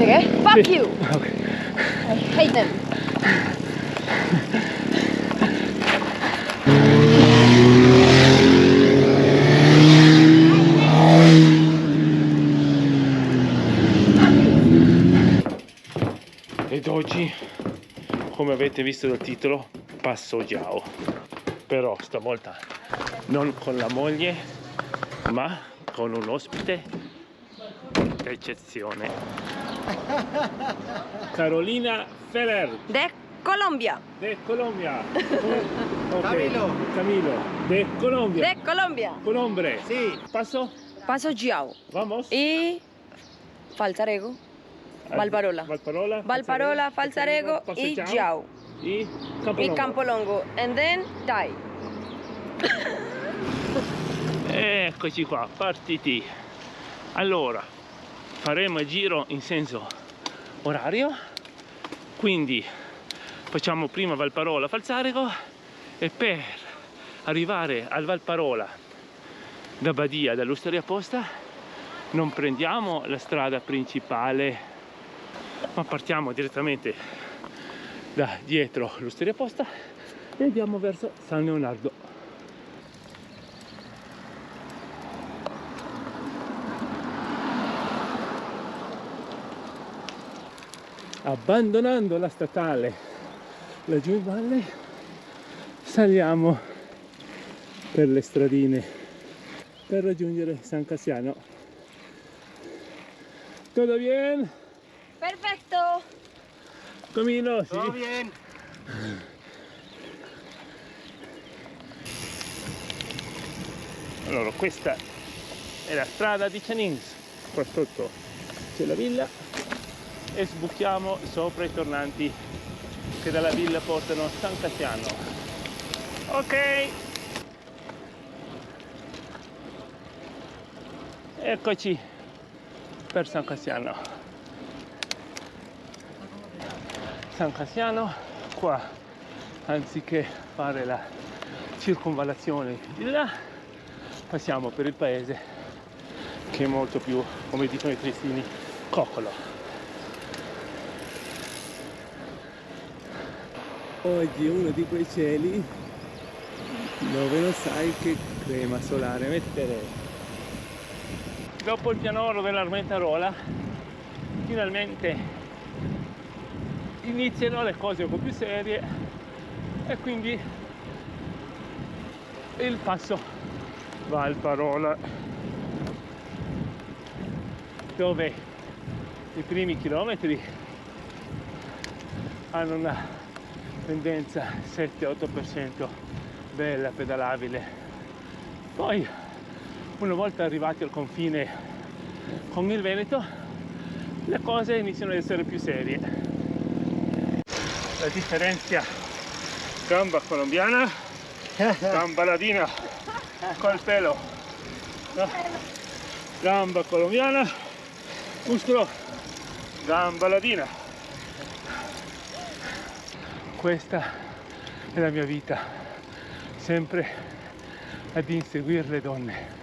okay? Fuck Sì. you! Ok. I hate them. Ed oggi, come avete visto dal titolo, passo Giao. Però stavolta non con la moglie, ma con un ospite d'eccezione. Carolina Feller De Colombia. de Colombia. Ok. Camilo. De Colombia. De Colombia. Colombre. Sí. Paso. Paso Giao. Vamos. Y Falzarego. Valparola. Valparola. Valparola, Falzarego Passo y Giao. Giao. Y Y Campolongo. Campolongo. And then die. Eccoci qua, partiti. Allora, faremo il giro in senso orario, quindi facciamo prima Valparola Falzarego e per arrivare al Valparola da Badia, dall'Osteria Posta, non prendiamo la strada principale, ma partiamo direttamente da dietro l'Osteria Posta e andiamo verso San Leonardo. Abbandonando la statale laggiù in valle, saliamo per le stradine per raggiungere San Cassiano. Tutto bien? Perfecto. Camino, sì. Todo bien. Allora, questa è la strada di Canins. Qua sotto c'è la villa e sbuchiamo sopra i tornanti che dalla villa portano a San Cassiano. Ok, eccoci per San Cassiano. San Cassiano, qua anziché fare la circonvallazione di là, passiamo per il paese che è molto più, come dicono i triestini, coccolo. Oggi è uno di quei cieli dove non sai che crema solare mettere. Dopo il pianoro dell'Armentarola finalmente iniziano le cose un po' più serie e quindi il passo Valparola, dove i primi chilometri hanno una tendenza 7-8% bella, pedalabile. Poi una volta arrivati al confine con il Veneto le cose iniziano ad essere più serie. La differenza gamba colombiana, gamba ladina col pelo, no? Gamba colombiana, muscolo, gamba ladina. Questa è la mia vita, sempre ad inseguire le donne.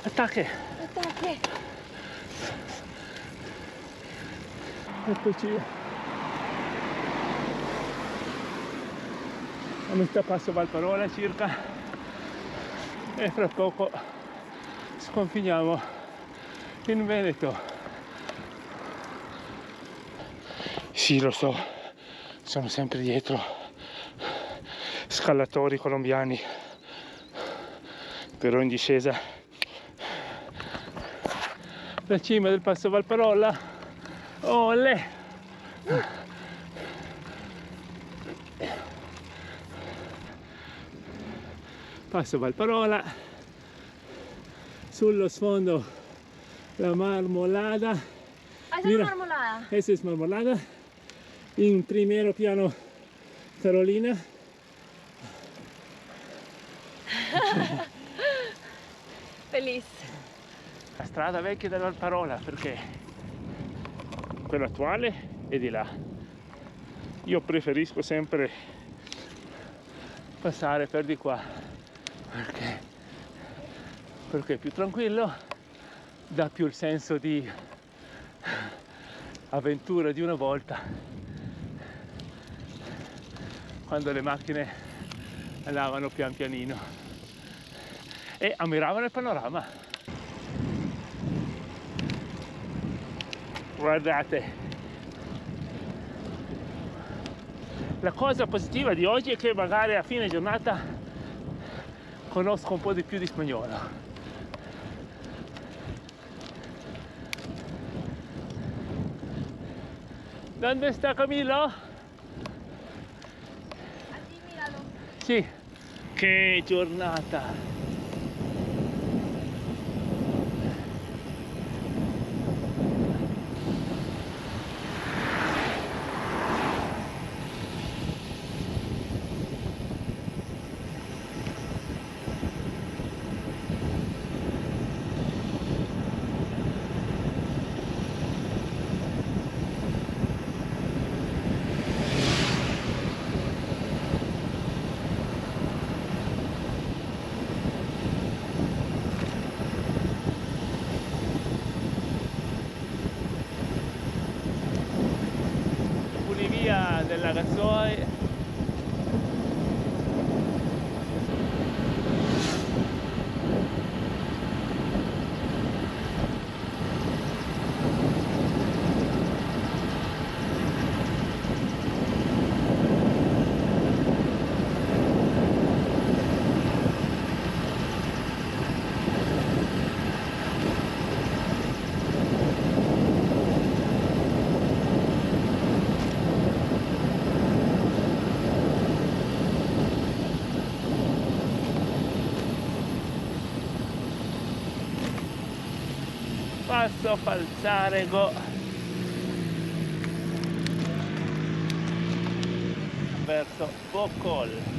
Attacche! Attacche. Eccoci a metà passo Valparola circa e fra poco sconfiniamo in Veneto. Sì, lo so, sono sempre dietro scallatori colombiani, però in discesa la cima del passo Valparola. Olè! Passo Valparola, sullo sfondo la Marmolada. Ah, Mira, marmolada. esa es Marmolada. In primero piano Carolina. Feliz. La strada vecchia della Valparola, perché quella attuale è di là. Io preferisco sempre passare per di qua perché è più tranquillo dà più il senso di avventura di una volta, quando le macchine andavano pian pianino e ammiravano il panorama. Guardate, la cosa positiva di oggi è che magari a fine giornata conosco un po' di più di spagnolo. Dove sta Camillo? Addimiralo. Sì, che giornata! Funivia della Gazzoi. Passo Falzarego verso Boccol.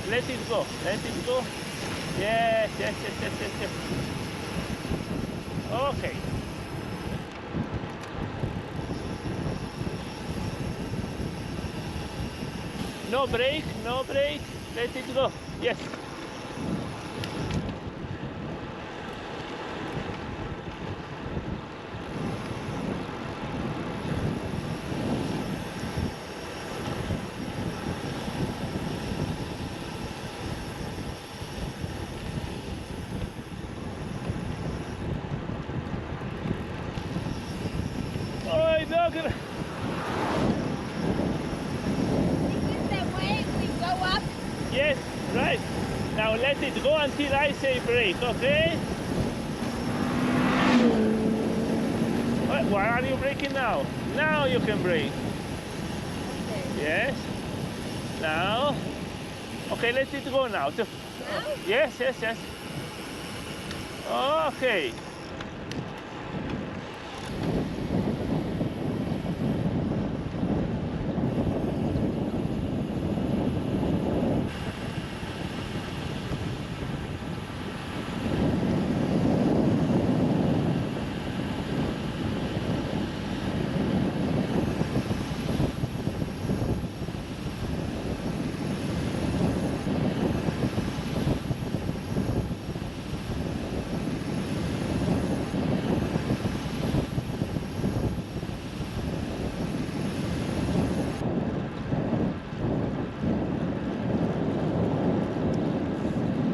Let it go, let it go. Yes, yes, yes, yes, yes, yes. Okay. No brake, no brake. Let it go. Yes. Oh, dog. This is the way we go up. Yes, right. Now let it go until I say brake, okay? Why are you braking now? Now you can brake. Okay. Yes. Now. Okay, let it go now. Now? Yes, yes, yes. Okay.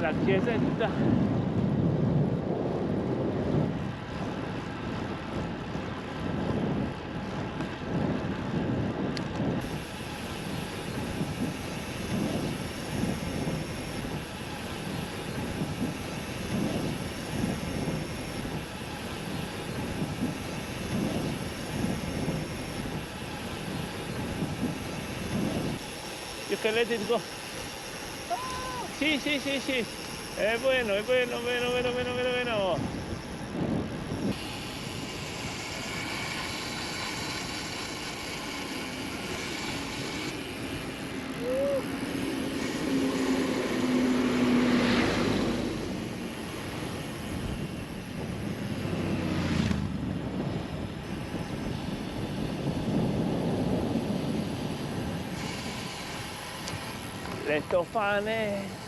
La chiesetta. You can let it go. Sì, sì, sì, sì. È bueno, bueno, bueno, bueno, bueno, bueno, bueno. Le tofane.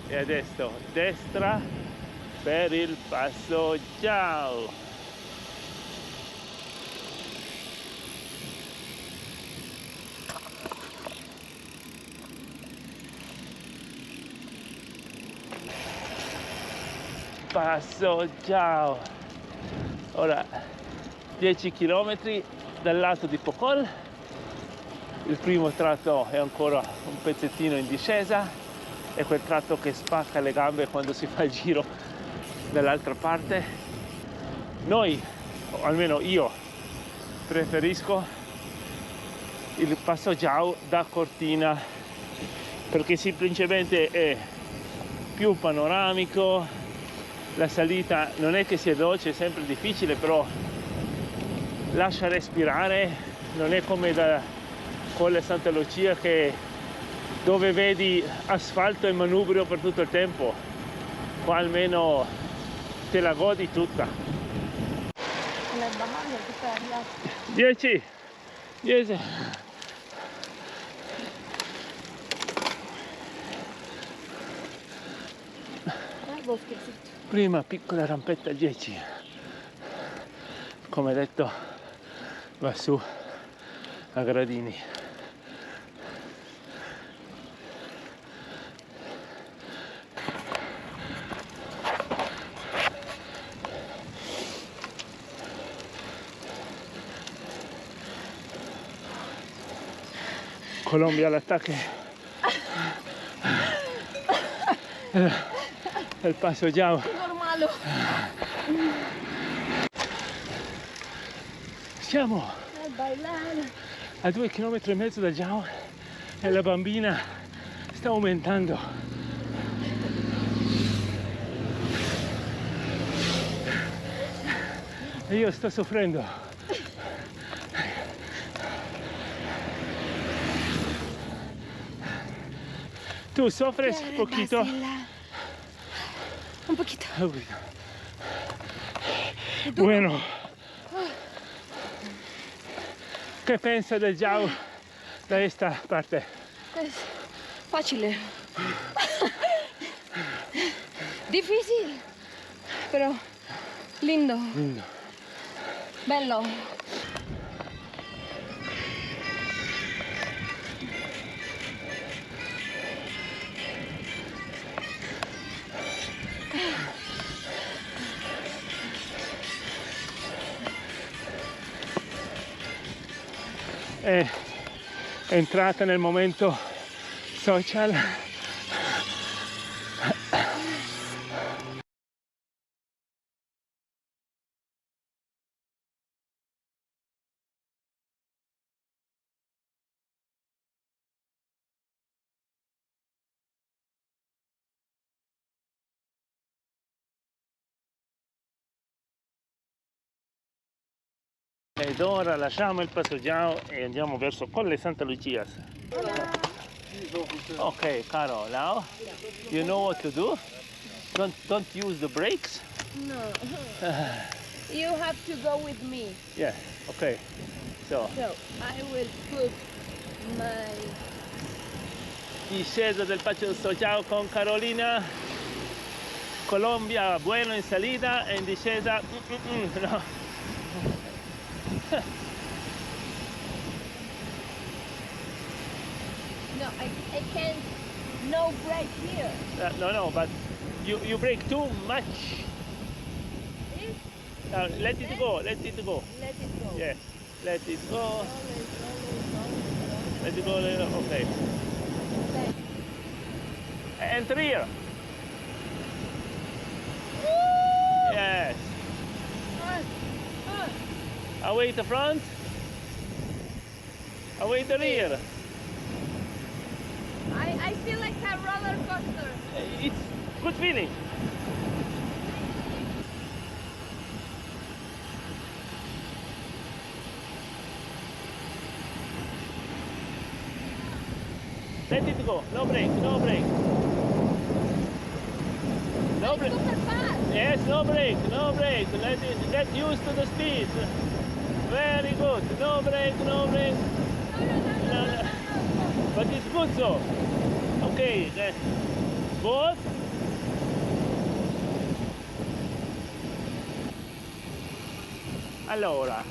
E adesso destra per il passo Giao. Passo Giao. Ora 10 km dal lato di Pocol. Il primo tratto è ancora un pezzettino in discesa, è quel tratto che spacca le gambe quando si fa il giro dall'altra parte. Noi, o almeno io, preferisco il passo Giao da Cortina perché semplicemente è più panoramico, la salita non è che sia dolce, è sempre difficile, però lascia respirare, non è come da Colle Santa Lucia dove vedi asfalto e manubrio per tutto il tempo. Qua almeno te la godi tutta. 10 10 prima piccola rampetta 10, come detto va su a gradini. Colombia all'attacco. Il passo Giao. Normale. Siamo a 2,5 km da Giao e la bambina sta aumentando. E io sto soffrendo. ¿Tú sofres poquito? Un poquito. Bueno. ¿Qué piensa del Giao da esta parte? Es fácil. Difícil, pero lindo. Lindo. Bello. È entrata nel momento social. Ed ora lasciamo il passo Giao e andiamo verso Colle Santa Lucia. Ok, caro, now you know what to do. Don't use the brakes. No. You have to go with me. Yeah, ok. So, I will put my... discesa del passo Giao con Carolina. Colombia, bueno in salita e in discesa. No. No, I can't. No brake here. No, but you brake too much. This? Let it go, let it go. Let it go. Yeah, let it go. Slowly. Let it go, okay. Okay. Enter here. Woo! Away the front. Away the rear. I feel like a roller coaster. It's good feeling. Let it go. No brake. No brake. No brake. Super fast. Yes, no brake. No brake. Let it get used to the speed. Very good. No brake. No brake. No. But it's good so. Okay. Good. Allora,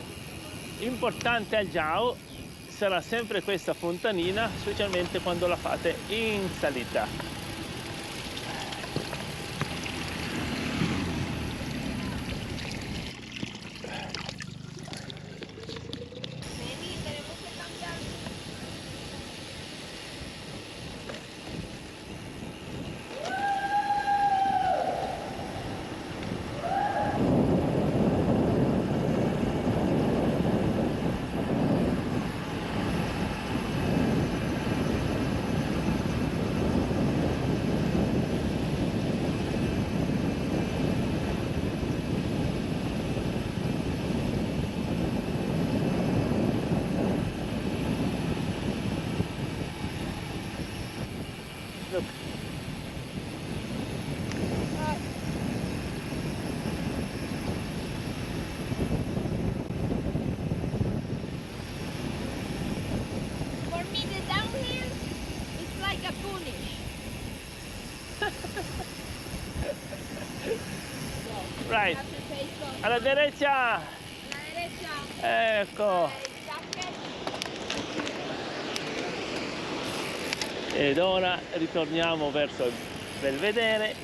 importante al Jiao sarà sempre questa fontanina, specialmente quando la fate in salita. Vedi, tenemos que cambiar. Look. For me, the downhill is like a punish. Right. Have to take off. Alla derecha. La derecha. Ecco. Jacket. Ed ora ritorniamo verso il Belvedere.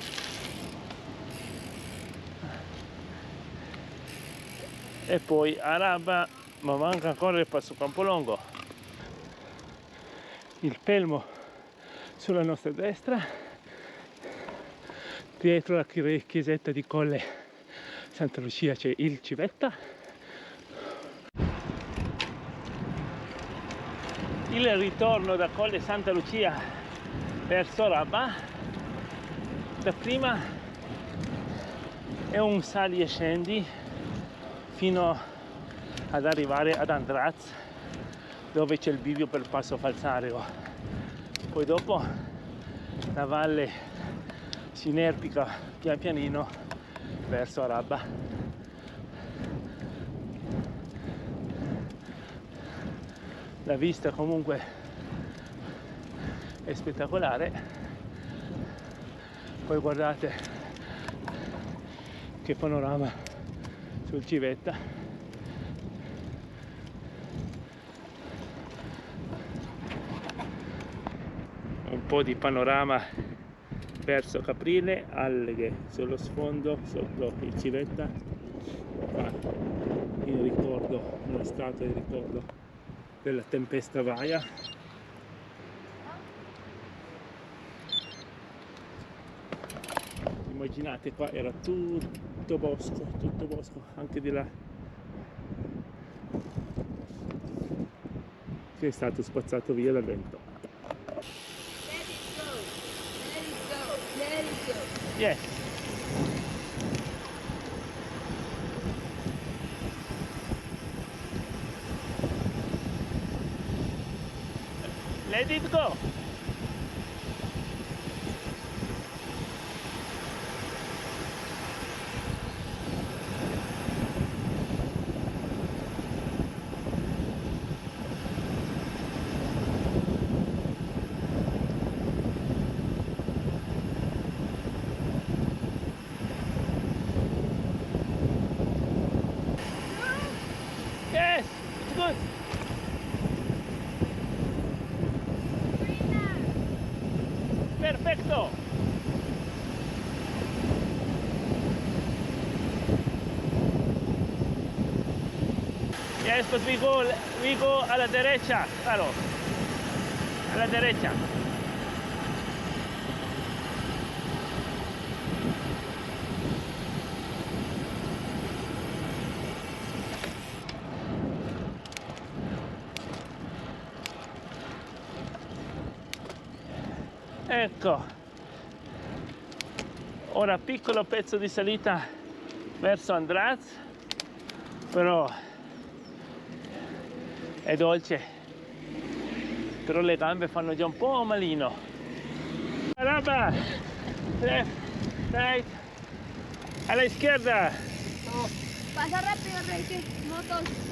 E poi Araba, ma manca ancora il passo Campolongo. Il Pelmo sulla nostra destra, dietro la chiesetta di Colle Santa Lucia c'è il Civetta. Il ritorno da Colle Santa Lucia verso Rabba, dapprima è un sali e scendi fino ad arrivare ad Andraz, dove c'è il bivio per il passo Falsario. Poi dopo la valle si inerpica pian pianino verso Rabba. La vista comunque è spettacolare. Poi guardate che panorama sul Civetta. Un po' di panorama verso Caprile, alghe sullo sfondo sotto il Civetta, qua in ricordo, una statua di ricordo della tempesta Vaia. Immaginate, qua era tutto bosco, anche di là, che è stato spazzato via dal vento. Let it go. Let it go. Let it go. Yes. Let it go. Yes, it's good. Perfecto. Yes, but we go a la derecha, Carlos. A la derecha. Ecco, ora piccolo pezzo di salita verso Andraz, però è dolce, però le gambe fanno già un po' malino. Araba, left, right, a la izquierda. Pasa rápido, Rey, que motos.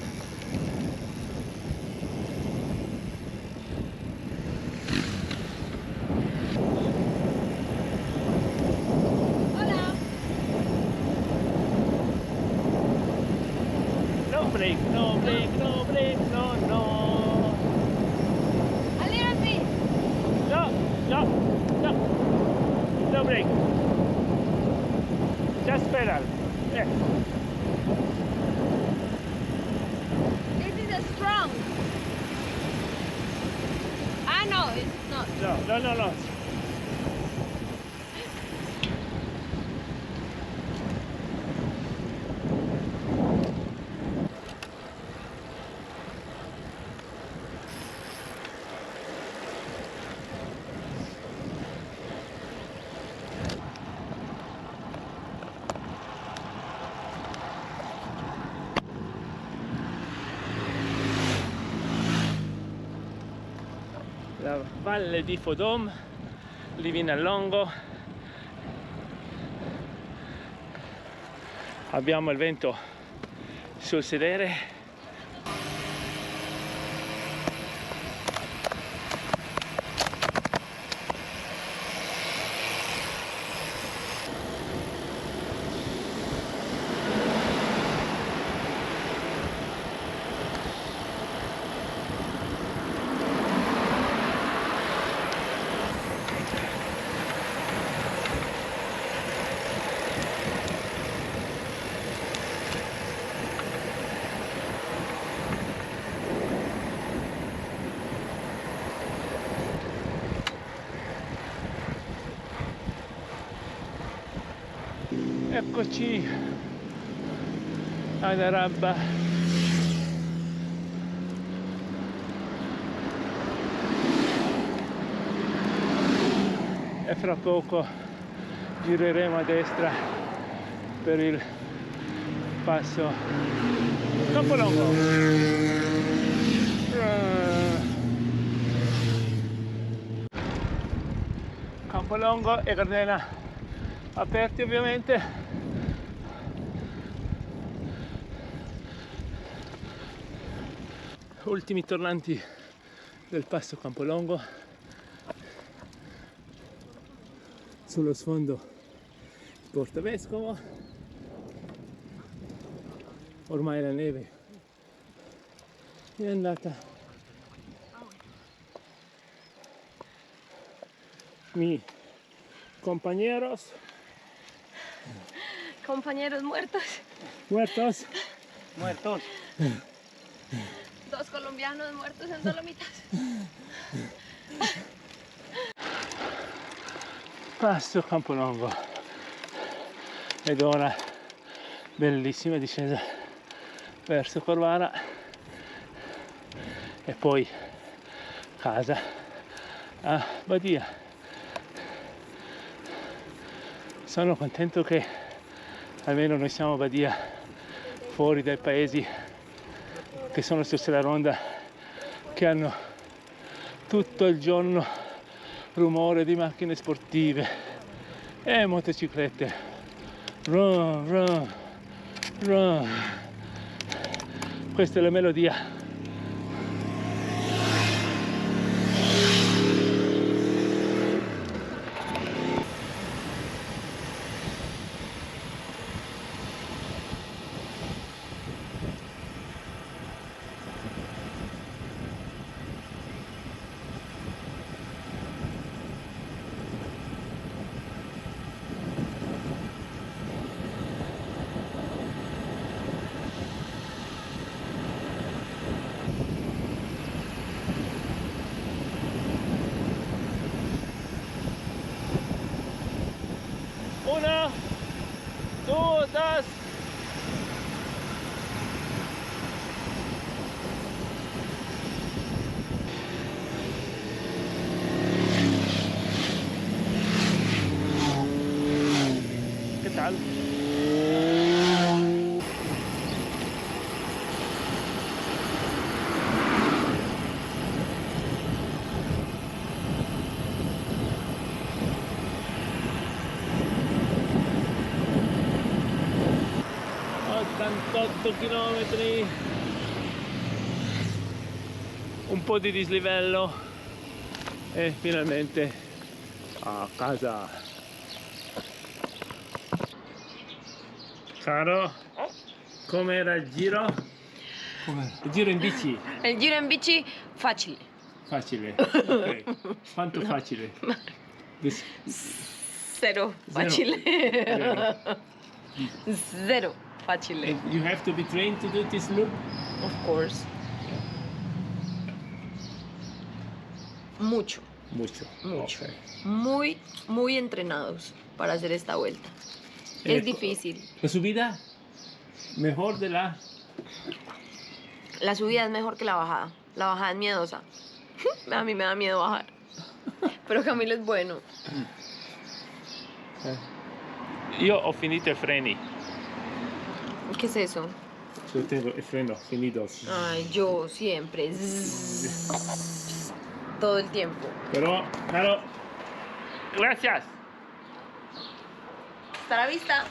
Hola. No break, no break, no break, no, no. A little bit. No, no, no. No break. Just pedal. This is a strong. Ah, no, it's not. No, no, no, no. La valle di Fodom, Livinallongo. Abbiamo il vento sul sedere. Eccoci ad Araba. E fra poco gireremo a destra per il passo Campolongo. Campolongo e Gardena aperti ovviamente. Ultimi tornanti del passo Campolongo, sullo sfondo Porto Vescovo. Ormai la neve è andata. Mi compañeros Compañeros muertos. muertos. Dos colombianos muertos en Dolomitas. Passo Campolongo ed ora bellissima discesa verso Corvara e poi casa a Badia. Sono contento che almeno noi siamo a Badia, fuori dai paesi che sono su Sella Ronda, che hanno tutto il giorno rumore di macchine sportive e motociclette. Run, run, run. Questa è la melodia. Una, dos, tres. 48 km, un po' di dislivello e finalmente a casa. Caro, com'era il giro? Il giro in bici? El giro en bici, facile. Facile, ok. Quanto facile? Cero, facile. Zero. Cero, facile. And you have to be trained to do this loop? Of course. Mucho, Mucho. mucho. Ok. Muy, muy entrenados para hacer esta vuelta. Es difícil. ¿La subida? Mejor de la... La subida es mejor que la bajada. La bajada es miedosa. A mí me da miedo bajar. Pero Camilo es bueno. Io ho finito i freni. ¿Qué es eso? Yo tengo el freno finito. Ay, yo siempre. Zzzz. Todo el tiempo. Pero, claro, gracias. Hasta la vista.